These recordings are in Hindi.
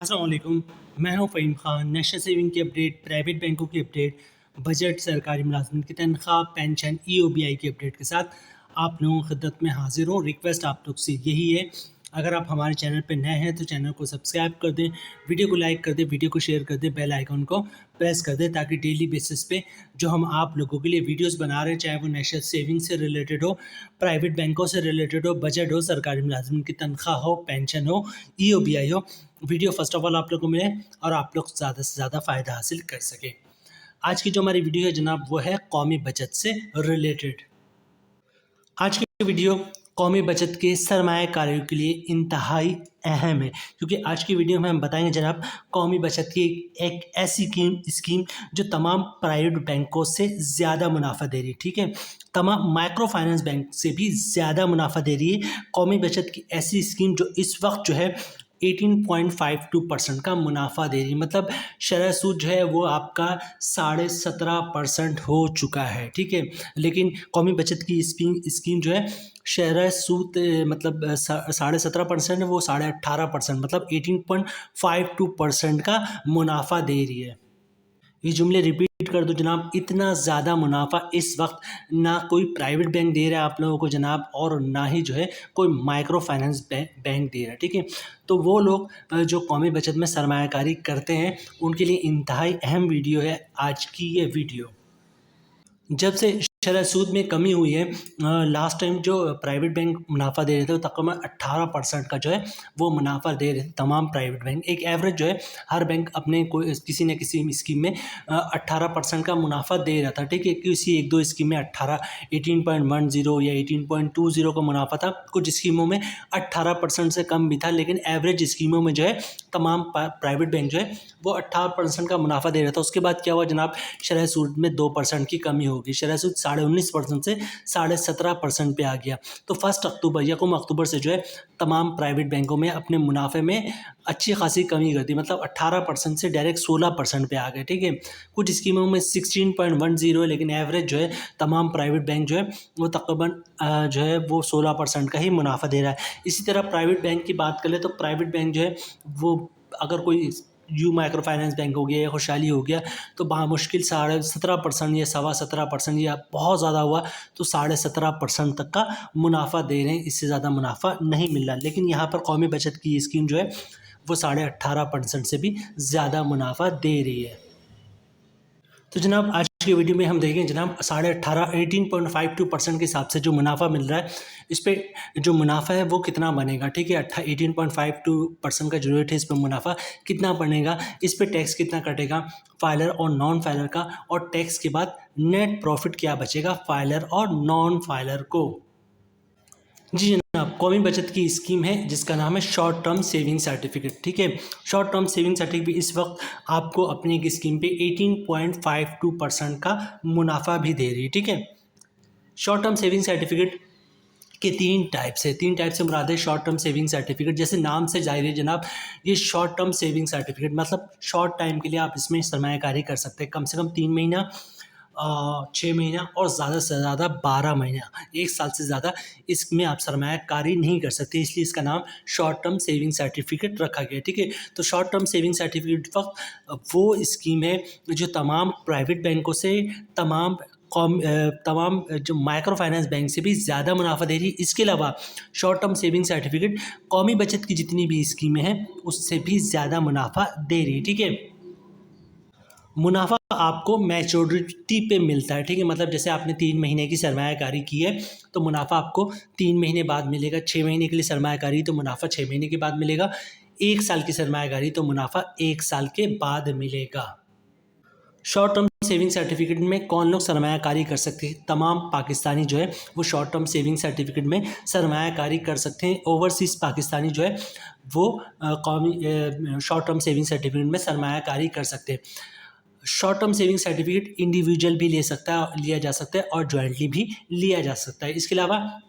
अस्सलामुअलैकुम, मैं हूं फ़हीम ख़ान। नेशनल सेविंग की अपडेट, प्राइवेट बैंकों की अपडेट, बजट, सरकारी मुलाजमिन की तनख्वाह, पेंशन, ईओबीआई की अपडेट के साथ आप लोगों की खिदमत में हाजिर हूँ। रिक्वेस्ट आप लोग से यही है, अगर आप हमारे चैनल पर नए हैं तो चैनल को सब्सक्राइब कर दें, वीडियो को लाइक कर दें, वीडियो को शेयर कर दें, बेल आइकन को प्रेस कर दें ताकि डेली बेसिस पे जो हम आप लोगों के लिए वीडियोस बना रहे हैं, चाहे वो नेशनल सेविंग से रिलेटेड हो, प्राइवेट बैंकों से रिलेटेड हो, बजट हो, सरकारी मुलाजमिन की तनख्वाह हो, पेंशन हो, ईओबीआई हो, वीडियो फर्स्ट ऑफ ऑल आप लोगों को मिले और आप लोग ज़्यादा से ज़्यादा फ़ायदा हासिल कर सकें। आज की जो हमारी वीडियो है जनाब वो है कौमी बचत से रिलेटेड। आज की वीडियो कौमी बचत के सरमायाकारियों के लिए इंतहाई अहम है, क्योंकि आज की वीडियो में हम बताएंगे जनाब कौमी बचत की एक ऐसी स्कीम जो तमाम प्राइवेट बैंकों से ज़्यादा मुनाफा दे रही है। ठीक है, तमाम माइक्रो फाइनेंस बैंक से भी ज़्यादा मुनाफा दे रही है। कौमी बचत की ऐसी स्कीम जो इस वक्त जो है 18.52% का मुनाफा दे रही है, मतलब शरह सूद जो है वो आपका 17.5% हो चुका है। ठीक है, लेकिन कौमी बचत की स्कीम जो है शरह सूद मतलब 17.5% है, वो 18.5% मतलब 18.52% का मुनाफा दे रही है। ये जुमले रिपीट कर दो जनाब, इतना ज़्यादा मुनाफा इस वक्त ना कोई प्राइवेट बैंक दे रहा है आप लोगों को जनाब, और ना ही जो है कोई माइक्रो फाइनेंस बैंक दे रहा है। ठीक है, तो वो लोग जो कौमी बचत में सरमायाकारी करते हैं उनके लिए इंतहाई अहम वीडियो है आज की ये वीडियो। जब से शरह सूद में कमी हुई है, लास्ट टाइम जो प्राइवेट बैंक मुनाफा दे रहे थे वो तकरीबन 18% का जो है वो मुनाफा दे रहे थे तमाम प्राइवेट बैंक। एक एवरेज जो है हर बैंक अपने कोई किसी न किसी स्कीम में 18% का मुनाफा दे रहा था। ठीक है, किसी एक दो स्कीम में 18 या 18.20 का मुनाफा था, कुछ स्कीमों में 18% से कम भी था, लेकिन एवरेज स्कीमों में जो है तमाम प्राइवेट बैंक जो है वो 18% का मुनाफा दे रहा था। उसके बाद क्या हुआ जनाब, शरह सूद में 2% की कमी होगी, शरह सूद 19.5% से 17.5% पे आ गया। तो 1 अक्टूबर यकम अक्टूबर से जो है तमाम प्राइवेट बैंकों में अपने मुनाफे में अच्छी खासी कमी कर दी, मतलब 18% से डायरेक्ट 16% पे आ गए। ठीक है, कुछ स्कीमों में 16.10 है, लेकिन एवरेज जो है तमाम प्राइवेट बैंक जो है वो तकरीबन जो है वो 16% का ही मुनाफा दे रहा है। इसी तरह प्राइवेट बैंक की बात करें तो प्राइवेट बैंक जो है वो अगर कोई यू माइक्रो फाइनेंस बैंक हो गया या खुशहाली हो गया तो मुश्किल 17.5% या 17.25% या बहुत ज़्यादा हुआ तो 17.5% तक का मुनाफा दे रहे हैं, इससे ज़्यादा मुनाफा नहीं मिल रहा। लेकिन यहाँ पर कौमी बचत की स्कीम जो है वो 18.5% से भी ज़्यादा मुनाफा दे रही है। तो जनाब आज की वीडियो में हम देखेंगे जनाब 18.52% के हिसाब से जो मुनाफा मिल रहा है, इस पर जो मुनाफा है वो कितना बनेगा। ठीक है, 18.52% का जो रेट है इस पर मुनाफा कितना बनेगा, इस पर टैक्स कितना कटेगा फाइलर और नॉन फाइलर का, और टैक्स के बाद नेट प्रॉफिट क्या बचेगा फाइलर और नॉन फाइलर को। जी जनाब, कौमी बचत की स्कीम है जिसका नाम है शॉर्ट टर्म सेविंग सर्टिफिकेट। ठीक है, शॉर्ट टर्म सेविंग सर्टिफिकेट इस वक्त आपको अपनी एक स्कीम पे 18.52% का मुनाफा भी दे रही है। ठीक है, शॉर्ट टर्म सेविंग सर्टिफिकेट के 3 टाइप्स है। 3 टाइप से मुराद है शॉर्ट टर्म सेविंग सर्टिफिकेट, जैसे नाम से जाहिर है जनाब, ये शॉर्ट टर्म सेविंग सर्टिफिकेट मतलब शॉर्ट टाइम के लिए आप इसमें सरमायाकारी कर सकते हैं, कम से कम 3 महीना, 6 महीना और ज़्यादा से ज़्यादा 12 महीना, 1 साल से ज़्यादा इसमें आप सरमायाकारी नहीं कर सकते, इसलिए इसका नाम शॉर्ट टर्म सेविंग सर्टिफिकेट रखा गया। ठीक है, तो शॉर्ट टर्म सेविंग सर्टिफिकेट वक्त वो स्कीम है जो तमाम प्राइवेट बैंकों से तमाम जो माइक्रो फाइनेंस बैंक से भी ज़्यादा मुनाफा दे रही है। इसके अलावा शॉर्ट टर्म सेविंग सर्टिफिकेट कौमी बचत की जितनी भी स्कीमें हैं उससे भी ज़्यादा मुनाफा दे रही है। ठीक है, मुनाफा आपको मैच्योरिटी पे मिलता है। ठीक है, मतलब जैसे आपने 3 महीने की सरमायाकारी की है तो मुनाफा आपको 3 महीने बाद मिलेगा, 6 महीने के लिए सरमायाकारी तो मुनाफा 6 महीने के बाद मिलेगा, 1 साल की सरमायाकारी तो मुनाफा 1 साल के बाद मिलेगा। शॉर्ट टर्म सेविंग सर्टिफिकेट में कौन लोग सरमायाकारी कर सकते हैं, तमाम पाकिस्तानी जो है वो शॉर्ट टर्म सेविंग सर्टिफिकेट में सरमायाकारी कर सकते हैं। ओवरसीज़ पाकिस्तानी जो है वो कौमी शॉर्ट टर्म सेविंग सर्टिफिकेट में सरमायाकारी कर सकते हैं। Short term saving certificate individual भी लिया जा सकता है और जॉइंटली भी लिया जा सकता है। इसके अलावा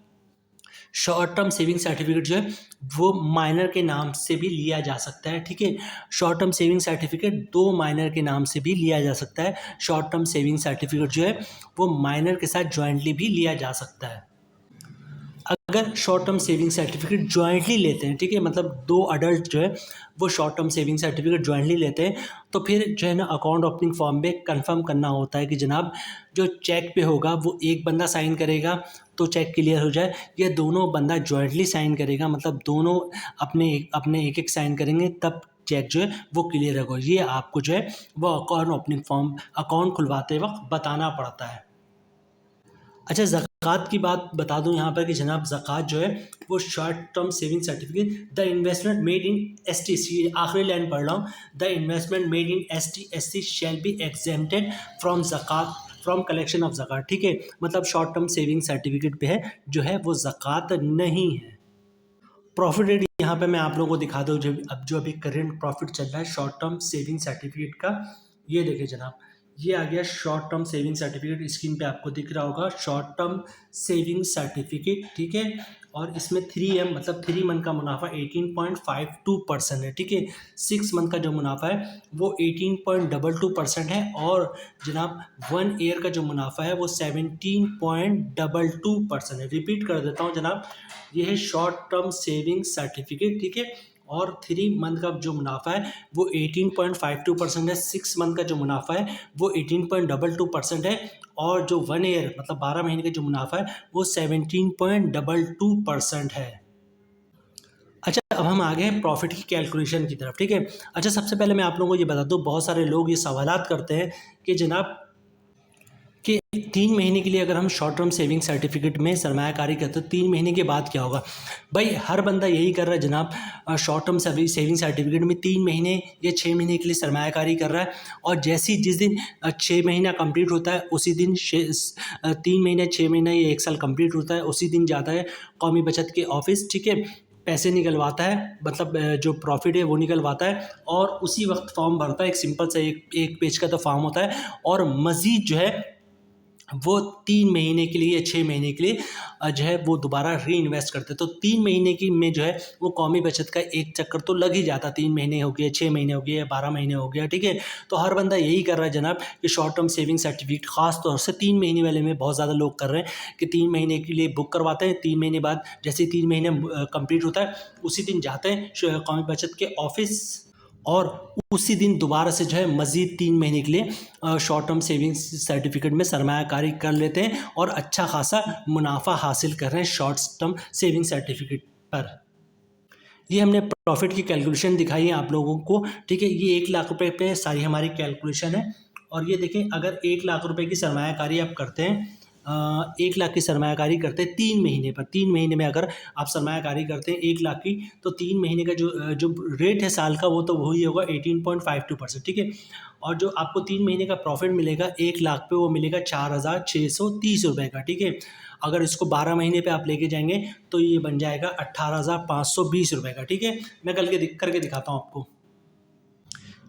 शॉर्ट टर्म सेविंग सर्टिफिकेट जो है वो माइनर के नाम से भी लिया जा सकता है। ठीक है, short term saving certificate 2 minor के नाम से भी लिया जा सकता है। शॉर्ट टर्म सेविंग सर्टिफिकेट जो है वो माइनर के साथ जॉइंटली भी लिया जा सकता है। अगर short term saving certificate jointly लेते हैं, ठीक है, मतलब दो अडल्ट जो है वो short term saving certificate jointly लेते हैं, तो फिर जो है ना अकाउंट ओपनिंग फॉर्म पे कंफर्म करना होता है कि जनाब जो चेक पे होगा वो एक बंदा साइन करेगा तो चेक क्लियर हो जाए, या दोनों बंदा जॉइंटली साइन करेगा, मतलब दोनों अपने अपने एक एक साइन करेंगे तब चेक जो है वो क्लियर होगा। ये आपको जो है वो अकाउंट ओपनिंग फॉर्म अकाउंट खुलवाते वक्त बताना पड़ता है। अच्छा, ज़कात की बात बता दूं यहाँ पर कि जनाब ज़कात जो है वो short term saving certificate the investment made in S T C, आखिरी लाइन पढ़ रहा हूँ, the investment made in S T shall be exempted from ज़कात फ्रॉम कलेक्शन ऑफ ज़कात, ठीक है, मतलब शॉर्ट टर्म सेविंग सर्टिफिकेट पे है जो है वो ज़कात नहीं है। प्रॉफिट रेट यहाँ पे मैं आप लोगों को दिखा दूँ, जो अभी करेंट प्रॉफिट चल रहा है शॉर्ट टर्म सेविंग सर्टिफिकेट का, ये देखिए जनाब, ये आ गया short term saving certificate, screen पे आपको दिख रहा होगा शॉर्ट टर्म सेविंग सर्टिफिकेट, ठीक है, और इसमें 3M मतलब 3 मंथ का मुनाफा 18.52% है, ठीक है, 6 मंथ का जो मुनाफा है वो 18.22% है, और जनाब 1 ईयर का जो मुनाफा है वो 17.22% है। रिपीट कर देता हूँ जनाब, ये है शॉर्ट टर्म सेविंग सर्टिफिकेट, ठीक है, और 3 मंथ का जो मुनाफा है वो 18.52% है, 6 मंथ का जो मुनाफा है वो 18.22% है, और जो 1 ईयर मतलब 12 महीने का जो मुनाफा है वो 17.22% है। अच्छा, अब हम आ गए हैं प्रॉफिट की कैलकुलेशन की तरफ, ठीक है। अच्छा, सबसे पहले मैं आप लोगों को ये बता दूँ, बहुत सारे लोग ये सवालात करते हैं कि जनाब कि 3 महीने के लिए अगर हम शॉर्ट टर्म सेविंग सर्टिफिकेट में सरमायाकारी करते हैं तो 3 महीने के बाद क्या होगा। भाई हर बंदा यही कर रहा है जनाब, शॉर्ट टर्म सेविंग सर्टिफिकेट में 3 महीने या 6 महीने के लिए सरमायाकारी कर रहा है, और जैसे जिस दिन 6 महीना कंप्लीट होता है उसी दिन 3 महीने 6 महीना या 1 साल कंप्लीट होता है उसी दिन जाता है कौमी बचत के ऑफिस, ठीक है, पैसे निकलवाता है, मतलब जो प्रॉफिट है वो निकलवाता है, और उसी वक्त फॉर्म भरता है, एक सिंपल सा एक पेज का तो फॉर्म होता है, और मज़ीद जो है वो 3 महीने के लिए या 6 महीने के लिए जो है वो दोबारा री इन्वेस्ट करते हैं। तो 3 महीने की में जो है वो कौमी बचत का एक चक्कर तो लग ही जाता, 3 महीने हो गए, 6 महीने हो गए या 12 महीने हो गया, ठीक है। तो हर बंदा यही कर रहा है जनाब कि शॉर्ट टर्म सेविंग सर्टिफिकेट ख़ास तौर से 3 महीने वाले में बहुत ज़्यादा लोग कर रहे हैं कि 3 महीने के लिए बुक करवाते हैं, 3 महीने बाद जैसे 3 महीने कंप्लीट होता है उसी दिन जाते हैं कौमी बचत के ऑफिस, और उसी दिन दोबारा से जो है मज़ीद 3 महीने के लिए शॉर्ट टर्म सेविंग्स सर्टिफिकेट में सरमायाकारी कर लेते हैं और अच्छा खासा मुनाफा हासिल कर रहे हैं शॉर्ट टर्म सेविंग सर्टिफिकेट पर। ये हमने प्रॉफिट की कैलकुलेशन दिखाई है आप लोगों को, ठीक है, ये 1 लाख रुपए पे सारी हमारी कैलकुलेशन है, और ये देखें अगर 1 लाख रुपए की सरमायाकारी आप करते हैं, 1 लाख की सरमायाकारी करते हैं 3 महीने पर, 3 महीने में अगर आप सरमायाकारी करते हैं 1 लाख की, तो 3 महीने का जो रेट है साल का वो तो वही होगा 18.52%, ठीक है, और जो आपको 3 महीने का प्रॉफिट मिलेगा 1 लाख पे वो मिलेगा 4,630 रुपये का, ठीक है। अगर इसको 12 महीने पे आप लेके जाएंगे तो ये बन जाएगा 18,520 रुपये का, ठीक है। मैं करके दिखाता हूँ आपको।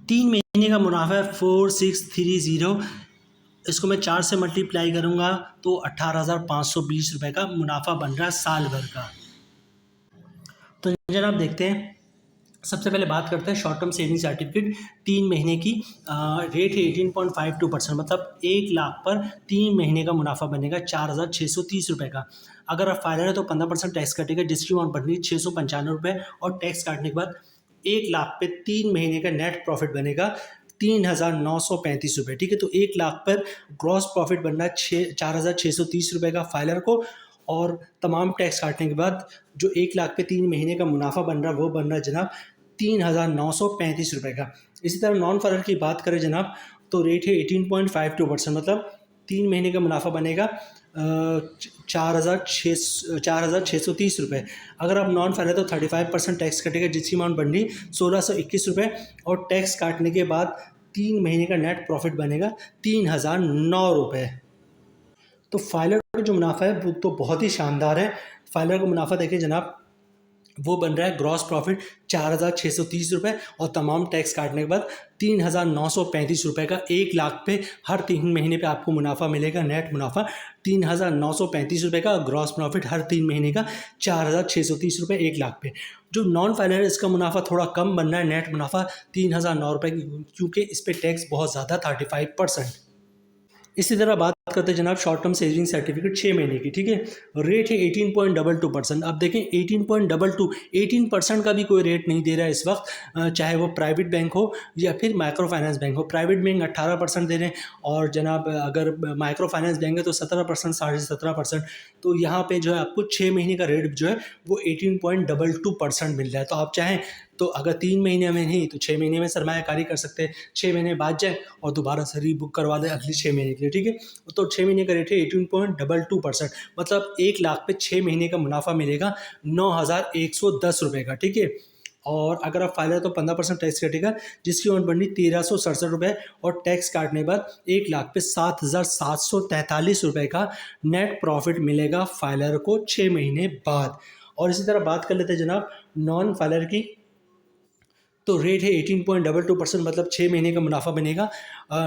3 महीने का मुनाफा है 4630, इसको मैं 4 से मल्टीप्लाई करूँगा तो 18,520 रुपये का मुनाफा बन रहा है साल भर का। तो जनाब देखते हैं, सबसे पहले बात करते हैं शॉर्ट टर्म सेविंग सर्टिफिकेट 3 महीने की, रेट है 18.52%, मतलब 1 लाख पर 3 महीने का मुनाफा बनेगा 4,630 रुपये का। अगर आप फाइलर है तो 15% टैक्स कटेगा, जिसकी अमाउंट बन रही है 695 रुपये, और टैक्स काटने के बाद 1 लाख पे 3 महीने का नेट प्रॉफिट बनेगा 3,935 रुपये, ठीक है। तो 1 लाख पर ग्रॉस प्रॉफिट बनना है 4,630 रुपये का फाइलर को, और तमाम टैक्स काटने के बाद जो 1 लाख पे 3 महीने का मुनाफा बन रहा है वो बन रहा है जनाब 3,935 रुपये का। इसी तरह नॉन फाइलर की बात करें जनाब तो रेट है 18.52%, मतलब 3 महीने का मुनाफा बनेगा 4,630 रुपये। अगर आप नॉन फाइलर तो 35% टैक्स कटेगा, जिसकी अमाउंट बन रही 1,621 रुपये, और टैक्स काटने के बाद 3 महीने का नेट प्रॉफिट बनेगा 3,009 रुपये। तो फाइलर का जो मुनाफा है वो तो बहुत ही शानदार है। फाइलर का मुनाफा देखिए जनाब, वो बन रहा है ग्रॉस प्रॉफिट 4,630 रुपये, और तमाम टैक्स काटने के बाद 3,935 रुपये का। 1 लाख पे हर 3 महीने पे आपको मुनाफा मिलेगा, नेट मुनाफा 3,935 रुपये का, ग्रॉस प्रॉफिट हर 3 महीने का 4,630 रुपये 1 लाख पे। जो नॉन फाइलर है इसका मुनाफा थोड़ा कम बन रहा है, नेट मुनाफा 3,009 रुपये, क्योंकि इस पर टैक्स बहुत ज़्यादा 35%। इसी तरह बात करते हैं जनाब शॉर्ट टर्म सेविंग सर्टिफिकेट 6 महीने की, ठीक है। रेट है 18.22%। अब देखें 18.22, 18% का भी कोई रेट नहीं दे रहा है इस वक्त, चाहे वो प्राइवेट बैंक हो या फिर माइक्रो फाइनेंस बैंक हो। प्राइवेट बैंक 18% दे रहे हैं और जनाब अगर माइक्रो फाइनेंस बैंक है तो 17%, 17.5%। तो यहाँ पे जो है आपको 6 महीने का रेट जो है वो 18.22% मिल रहा है। तो आप चाहें तो अगर 3 महीने में नहीं तो 6 महीने में सरमायाकारी कर सकते हैं, 6 महीने बाद जाए और दोबारा से रीबुक करवा दें अगले 6 महीने के लिए, ठीक है। तो 6 महीने का रेट है 18.22%, मतलब 1 लाख पे 6 महीने का मुनाफा मिलेगा 9,110 रुपये का, ठीक है। और अगर आप फायदा तो 15% टैक्स कटेगा, जिसकी अमाउंट बननी 1,367 रुपये और टैक्स काटने के बाद 1 लाख पे 7,743 रुपये का नेट प्रॉफिट मिलेगा फाइलर को 6 महीने बाद। और इसी तरह बात कर लेते हैं जनाब नॉन फाइलर की, तो रेट है 18.22%, मतलब 6 महीने का मुनाफा बनेगा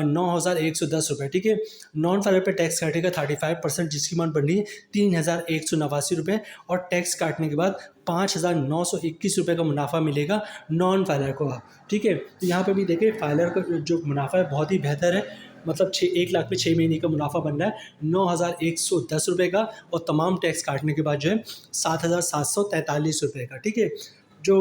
9,110 रुपये, ठीक है। नॉन फाइलर पे टैक्स काटेगा 35%, जिसकी अमाउंट बननी है 3,189 रुपये और टैक्स काटने के बाद 5,921 रुपये का मुनाफा मिलेगा नॉन फाइलर को, ठीक है। तो यहाँ पे भी देखें फाइलर का जो मुनाफा है बहुत ही बेहतर है, मतलब 1 लाख पे 6 महीने का मुनाफा बन रहा है 9,110 रुपये का और तमाम टैक्स काटने के बाद जो है 7,743 रुपये का, ठीक है। जो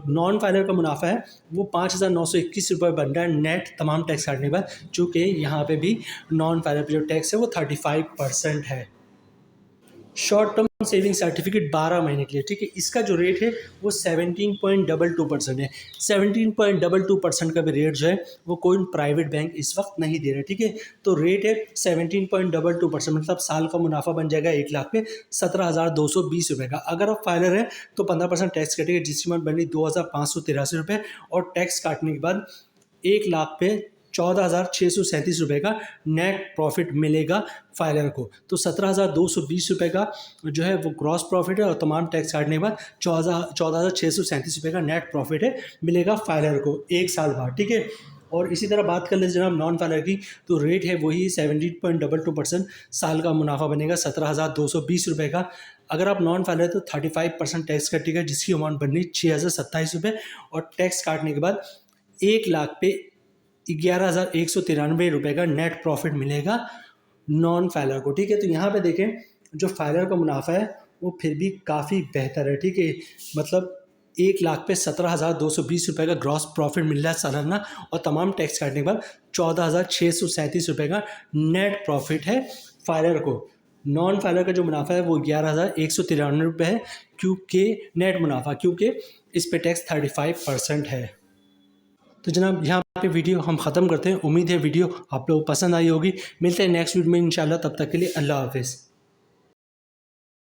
नॉन फाइलर का मुनाफा है वो 5,921 रुपये बन रहा है नेट तमाम टैक्स काटने के बाद, चूँकि यहाँ पे भी नॉन फाइलर पे जो टैक्स है वो 35% है। शॉर्ट टर्म सेविंग सर्टिफिकेट 12 महीने के लिए, ठीक है। इसका जो रेट है वो 17.22% है। 17.22% का भी रेट जो है वो कोई प्राइवेट बैंक इस वक्त नहीं दे रहा, ठीक है। तो रेट है 17.22%, मतलब साल का मुनाफा बन जाएगा 1 लाख पे 17,220 रुपये का। अगर आप फाइलर हैं तो 15% टैक्स कटेगा, जिसकी अमाउंट बनी 2,583 रुपये और टैक्स काटने के बाद 1 लाख पे 14,637 रुपये का नेट प्रॉफिट मिलेगा फाइलर को। तो 17,220 रुपये का जो है वो ग्रॉस प्रॉफिट है और तमाम टैक्स काटने के बाद 14,637 रुपये का नेट प्रॉफिट है मिलेगा फाइलर को 1 साल बाद, ठीक है। और इसी तरह बात कर लेते जनाब नॉन फाइलर की, तो रेट है वही 17.22%, साल का मुनाफा बनेगा 17,220 रुपये का। अगर आप नॉन फाइलर तो 35% टैक्स कटेगा, जिसकी अमाउंट बननी 6,027 रुपये और टैक्स काटने के बाद 1 लाख पे 11,193 रुपये का नेट प्रॉफिट मिलेगा नॉन फाइलर को, ठीक है। तो यहाँ पे देखें जो फाइलर का मुनाफा है वो फिर भी काफ़ी बेहतर है, ठीक है। मतलब 1 लाख पे 17,220 रुपये का ग्रॉस प्रॉफिट मिल रहा है सालाना और तमाम टैक्स काटने के बाद 14,637 रुपये का नेट प्रॉफिट है फाइलर को। नॉन फाइलर का जो मुनाफा है वो 11,193 रुपये है, क्योंकि नेट मुनाफा, क्योंकि इस पे टैक्स 35% है। तो जनाब यहाँ पे वीडियो हम ख़त्म करते हैं। उम्मीद है वीडियो आप लोगों को पसंद आई होगी। मिलते हैं नेक्स्ट वीडियो में इंशाल्लाह, तब तक के लिए अल्लाह हाफिज़।